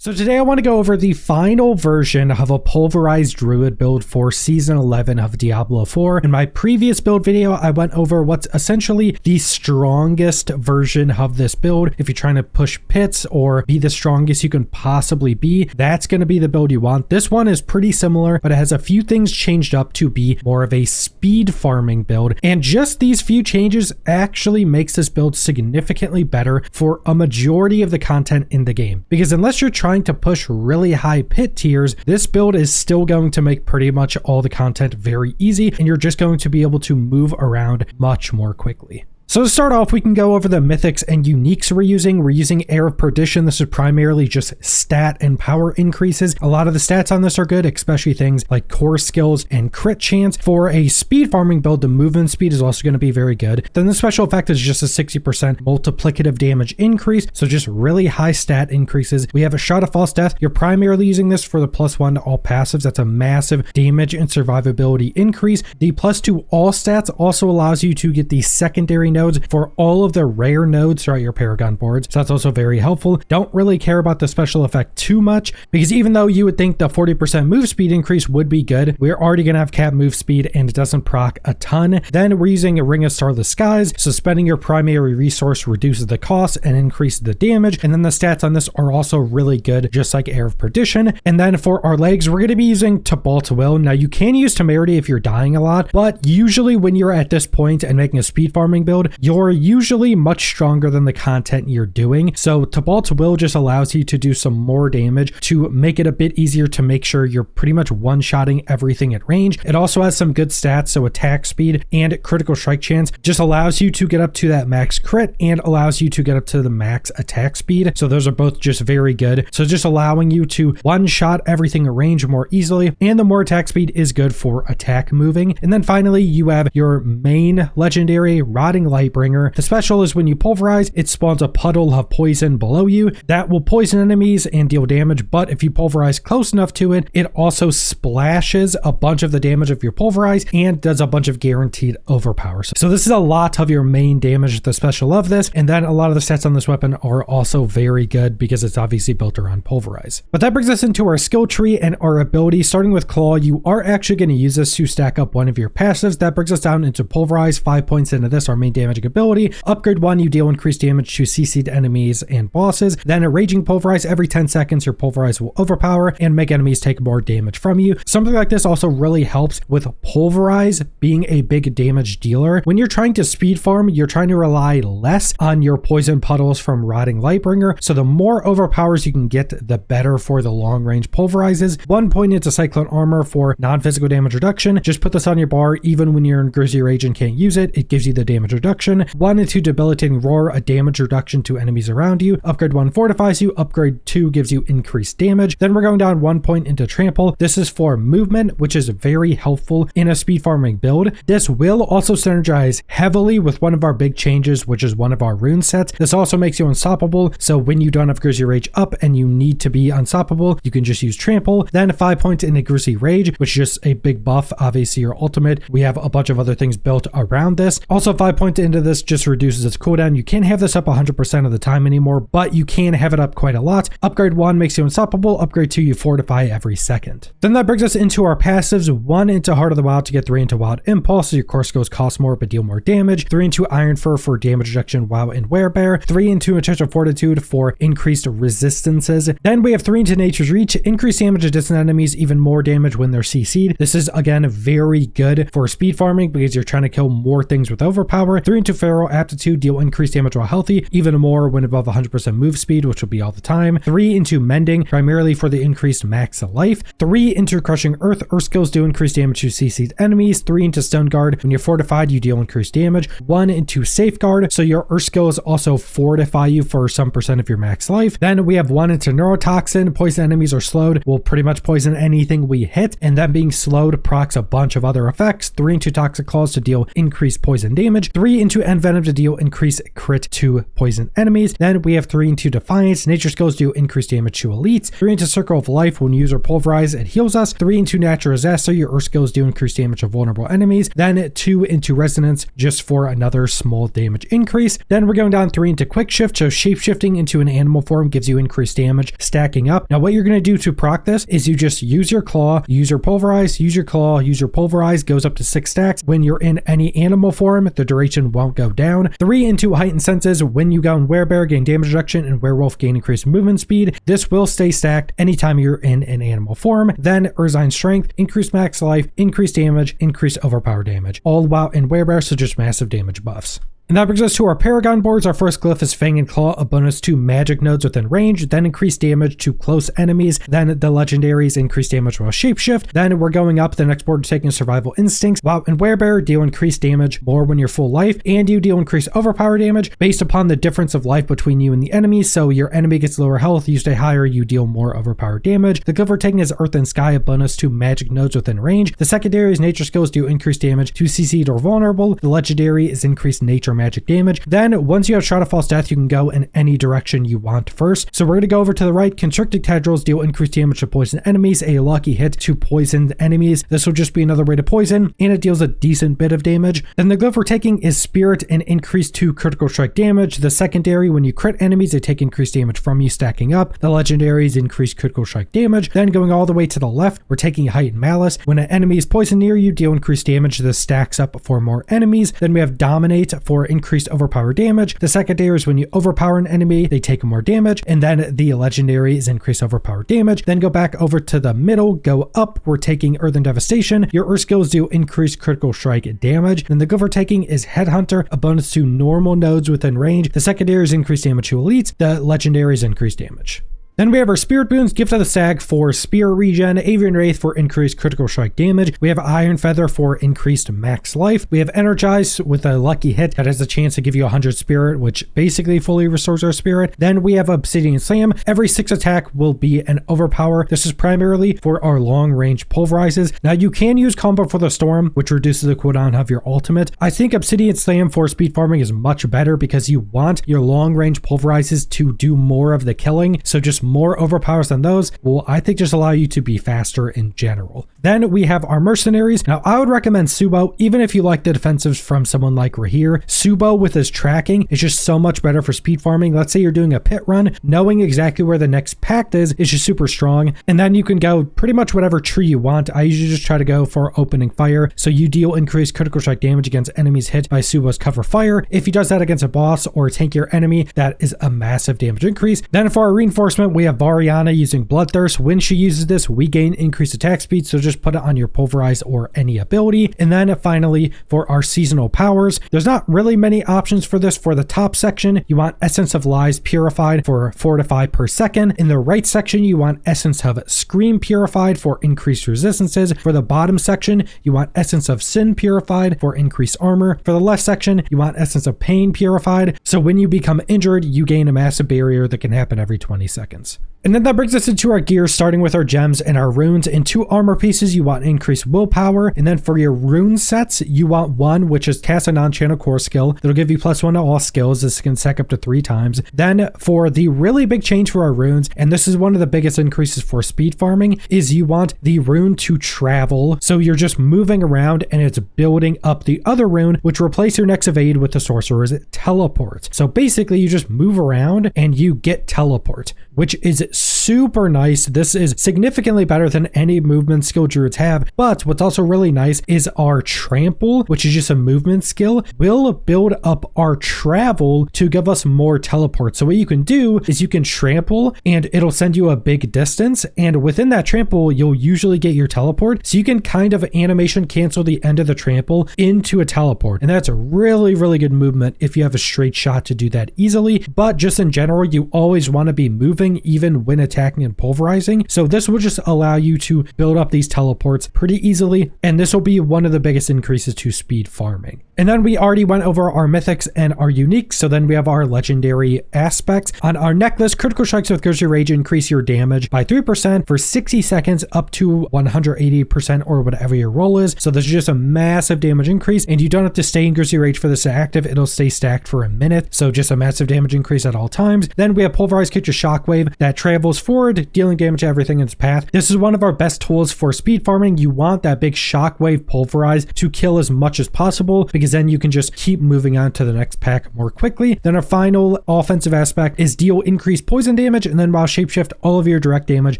So today I want to go over the final version of a pulverized druid build for season 11 of Diablo 4. In my previous build video, I went over what's essentially the strongest version of this build. If you're trying to push pits or be the strongest you can possibly be, that's going to be the build you want. This one is pretty similar, but it has a few things changed up to be more of a speed farming build. And just these few changes actually makes this build significantly better for a majority of the content in the game. Because unless you're trying to push really high pit tiers, this build is still going to make pretty much all the content very easy, and you're just going to be able to move around much more quickly. So to start off, we can go over the mythics and uniques we're using. We're using Air of Perdition. This is primarily just stat and power increases. A lot of the stats on this are good, especially things like core skills and crit chance. For a speed farming build, the movement speed is also going to be very good. Then the special effect is just a 60% multiplicative damage increase, so just really high stat increases. We have a Shot of False Death. You're primarily using this for the +1 to all passives. That's a massive damage and survivability increase. The +2 all stats also allows you to get the secondary nodes for all of the rare nodes throughout your Paragon boards, so that's also very helpful. Don't really care about the special effect too much, because even though you would think the 40% move speed increase would be good, we're already going to have cap move speed and it doesn't proc a ton. Then we're using a Ring of Starless Skies, so spending your primary resource reduces the cost and increases the damage, and then the stats on this are also really good, just like Air of Perdition. And then for our legs, we're going to be using Tybalt Will. Now you can use Temerity if you're dying a lot, but usually when you're at this point and making a speed farming build, you're usually much stronger than the content you're doing. So Tybalt Will just allows you to do some more damage to make it a bit easier to make sure you're pretty much one-shotting everything at range. It also has some good stats, so attack speed and critical strike chance just allows you to get up to that max crit and allows you to get up to the max attack speed. So those are both just very good. So just allowing you to one-shot everything at range more easily, and the more attack speed is good for attack moving. And then finally, you have your main legendary Rotting Lightbringer. The special is when you pulverize, it spawns a puddle of poison below you that will poison enemies and deal damage, but if you pulverize close enough to it, it also splashes a bunch of the damage of your pulverize and does a bunch of guaranteed overpowers. So this is a lot of your main damage, the special of this, and then a lot of the stats on this weapon are also very good because it's obviously built around pulverize. But that brings us into our skill tree and our ability. Starting with Claw, you are actually going to use this to stack up one of your passives. That brings us down into pulverize, 5 points into this, our main damaging ability. Upgrade 1, you deal increased damage to CC'd enemies and bosses. Then a Raging Pulverize, every 10 seconds your pulverize will overpower and make enemies take more damage from you. Something like this also really helps with pulverize being a big damage dealer. When you're trying to speed farm, you're trying to rely less on your poison puddles from Rotting Lightbringer, so the more overpowers you can get, the better for the long range pulverizes. 1 point into Cyclone Armor for non-physical damage reduction. Just put this on your bar even when you're in Grisly Rage and can't use it. It gives you the damage reduction. 1 into Debilitating Roar, a damage reduction to enemies around you. Upgrade 1 fortifies you. Upgrade 2 gives you increased damage. Then we're going down 1 point into Trample. This is for movement, which is very helpful in a speed farming build. This will also synergize heavily with one of our big changes, which is one of our rune sets. This also makes you unstoppable, so when you don't have Grisly Rage up and you need to be unstoppable, you can just use Trample. Then 5 points into Grisly Rage, which is just a big buff. Obviously your ultimate, we have a bunch of other things built around this. Also 5 points into this just reduces its cooldown. You can't have this up 100% of the time anymore, but you can have it up quite a lot. Upgrade 1 makes you unstoppable. Upgrade 2, you fortify every second. Then that brings us into our passives. 1 into Heart of the Wild to get 3 into Wild Impulse, so your core skills cost more but deal more damage. 3 into Iron Fur for damage reduction while in Werebear. 3 into Intentional Fortitude for increased resistances. Then we have 3 into Nature's Reach, increased damage to distant enemies, even more damage when they're CC'd. This is again very good for speed farming because you're trying to kill more things with overpower. 3 into Feral Aptitude, deal increased damage while healthy, even more when above 100% move speed, which will be all the time. 3 into Mending, primarily for the increased max life. 3 into Crushing Earth, Earth skills do increased damage to CC'd enemies. 3 into Stone Guard, when you're fortified you deal increased damage. 1 into Safeguard, so your Earth skills also fortify you for some percent of your max life. Then we have 1 into Neurotoxin, poison enemies are slowed, will pretty much poison anything we hit, and then being slowed procs a bunch of other effects. 3 into Toxic Claws to deal increased poison damage. 3 into Envenom to deal increased crit to poison enemies. Then we have 3 into Defiance. Nature skills do increased damage to elites. 3 into Circle of Life. When you use or pulverize, it heals us. 3 into Natural Disaster. Your earth skills do increased damage to vulnerable enemies. Then 2 into Resonance, just for another small damage increase. Then we're going down 3 into Quick Shift. So shapeshifting into an animal form gives you increased damage, stacking up. Now what you're going to do to proc this is you just use your claw, use your pulverize, use your claw, use your pulverize, goes up to 6 stacks. When you're in any animal form, the duration won't go down. 3 into Heightened Senses. When you go in Werebear, gain damage reduction, and Werewolf gain increased movement speed. This will stay stacked anytime you're in an animal form. Then Urzine Strength, increased max life, increased damage, increased overpower damage, all while in Werebear, so just massive damage buffs. And that brings us to our Paragon boards. Our first glyph is Fang and Claw, a bonus to magic nodes within range, then increased damage to close enemies, then the legendaries increase damage while shapeshift. Then we're going up, the next board is taking Survival Instincts. While in Werebear, deal increased damage more when you're full life, and you deal increased overpower damage based upon the difference of life between you and the enemy. So your enemy gets lower health, you stay higher, you deal more overpower damage. The glyph we're taking is Earth and Sky, a bonus to magic nodes within range. The secondary is Nature skills do increased damage to CC'd or vulnerable. The legendary is increased nature magic damage. Then once you have Shroud of False Death, you can go in any direction you want first. So we're going to go over to the right. Constricted Tendrils deal increased damage to poison enemies, a lucky hit to poisoned enemies. This will just be another way to poison, and it deals a decent bit of damage. Then the glyph we're taking is Spirit, and increased to critical strike damage. The secondary, when you crit enemies, they take increased damage from you, stacking up. The legendaries increase critical strike damage. Then going all the way to the left, we're taking Heightened Malice. When an enemy is poisoned near you, deal increased damage. This stacks up for more enemies. Then we have Dominate for increased overpower damage. The secondary is when you overpower an enemy, they take more damage. And then the legendary is increased overpower damage. Then go back over to the middle, go up, we're taking Earthen Devastation. Your earth skills do increased critical strike damage. Then the glyph we're taking is Headhunter, a bonus to normal nodes within range. The secondary is increased damage to elites. The legendary is increased damage. Then we have our Spirit Boons, Gift of the Stag for Spear Regen, Avian Wraith for increased critical strike damage. We have Iron Feather for increased max life. We have Energize with a lucky hit that has a chance to give you 100 spirit, which basically fully restores our spirit. Then we have Obsidian Slam. Every 6 attack will be an overpower. This is primarily for our long range pulverizes. Now you can use Combo for the Storm, which reduces the cooldown of your ultimate. I think Obsidian Slam for speed farming is much better because you want your long range pulverizes to do more of the killing. So just more overpowers than those will, I think, just allow you to be faster in general. Then we have our Mercenaries. Now I would recommend Subo, even if you like the defensives from someone like Rahir. Subo with his tracking is just so much better for speed farming. Let's say you're doing a pit run, knowing exactly where the next pact is just super strong. And then you can go pretty much whatever tree you want. I usually just try to go for Opening Fire. So you deal increased critical strike damage against enemies hit by Subo's Cover Fire. If he does that against a boss or a tankier enemy, that is a massive damage increase. Then for our reinforcement, we have Variana using Bloodthirst. When she uses this, we gain increased attack speed, so just put it on your Pulverize or any ability. And then finally, for our seasonal powers, there's not really many options for this. For the top section, you want Essence of Lies Purified for 4 to 5 per second. In the right section, you want Essence of Scream Purified for increased resistances. For the bottom section, you want Essence of Sin Purified for increased armor. For the left section, you want Essence of Pain Purified, so when you become injured, you gain a massive barrier that can happen every 20 seconds. And then that brings us into our gear, starting with our gems and our runes. In 2 armor pieces, you want increased willpower. And then for your rune sets, you want 1, which is cast a non-channel core skill. That'll give you +1 to all skills. This can stack up to 3 times. Then for the really big change for our runes, and this is one of the biggest increases for speed farming, is you want the rune to travel. So you're just moving around and it's building up the other rune, which replace your next evade with the sorcerer's teleport. So basically you just move around and you get teleport, which is super nice. This is significantly better than any movement skill druids have. But what's also really nice is our trample, which is just a movement skill, will build up our travel to give us more teleport. So what you can do is you can trample and it'll send you a big distance, and within that trample you'll usually get your teleport, so you can kind of animation cancel the end of the trample into a teleport. And that's a really good movement if you have a straight shot to do that easily. But just in general, you always want to be moving even when attacking and pulverizing. So this will just allow you to build up these teleports pretty easily, and this will be one of the biggest increases to speed farming. And then we already went over our mythics and our uniques, so then we have our legendary aspects. On our necklace, critical strikes with Grisly Rage increase your damage by 3% for 60 seconds up to 180% or whatever your roll is. So this is just a massive damage increase, and you don't have to stay in Grisly Rage for this to active. It'll stay stacked for a minute, so just a massive damage increase at all times. Then we have Pulverized Creature Shockwave that travels forward, dealing damage to everything in its path. This is one of our best tools for speed farming. You want that big shockwave pulverize to kill as much as possible, because then you can just keep moving on to the next pack more quickly. Then our final offensive aspect is deal increased poison damage, and then while shapeshift, all of your direct damage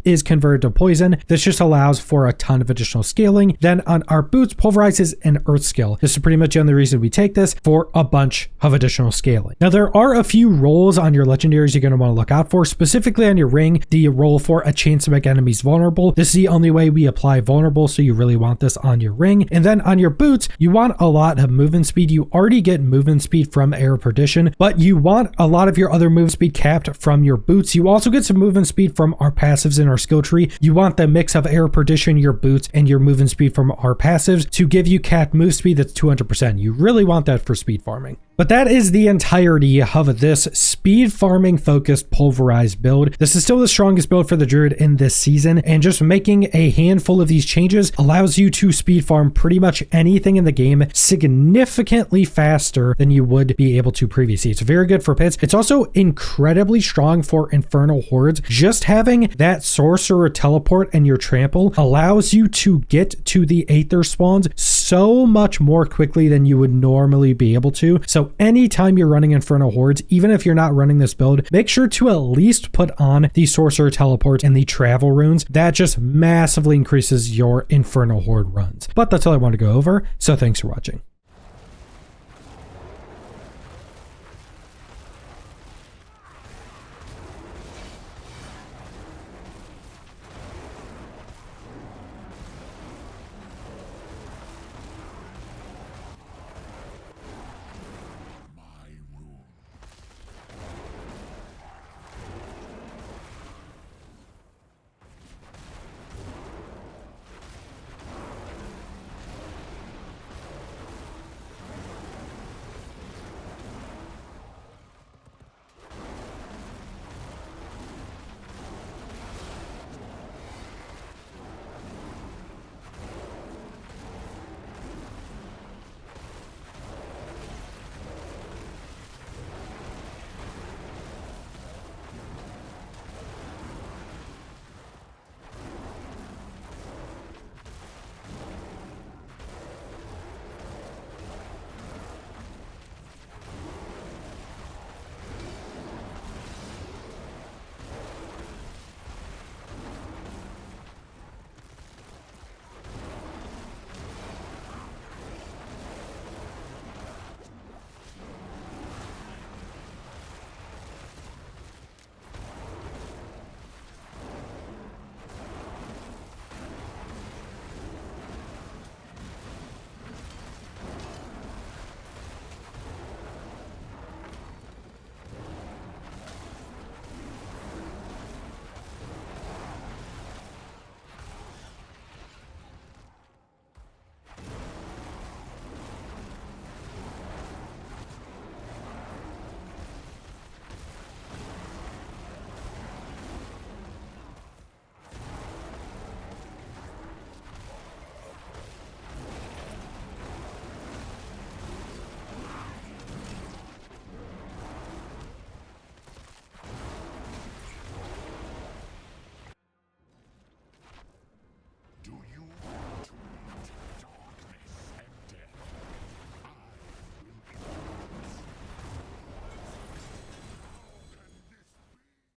is converted to poison. This just allows for a ton of additional scaling. Then on our boots, pulverizes an earth skill. This is pretty much the only reason we take this, for a bunch of additional scaling. Now there are a few rolls on your legendaries you're going to want to look out for, specifically on your ring, the roll for a chance to make enemies vulnerable. This is the only way we apply vulnerable, so you really want this on your ring. And then on your boots, you want a lot of movement speed. You already get movement speed from Air of Perdition, but you want a lot of your other move speed capped from your boots. You also get some movement speed from our passives in our skill tree. You want the mix of Air of Perdition, your boots, and your movement speed from our passives to give you capped move speed that's 200%. You really want that for speed farming. But that is the entirety of this speed farming focused pulverized build. This is still the strongest build for the druid in this season, and just making a handful of these changes allows you to speed farm pretty much anything in the game significantly faster than you would be able to previously. It's very good for pits. It's also incredibly strong for infernal hordes. Just having that sorcerer teleport and your trample allows you to get to the aether spawns so much more quickly than you would normally be able to. So anytime you're running Infernal Hordes, even if you're not running this build, make sure to at least put on the Sorcerer Teleport and the Travel Runes. That just massively increases your Infernal Horde runs. But that's all I want to go over, so thanks for watching.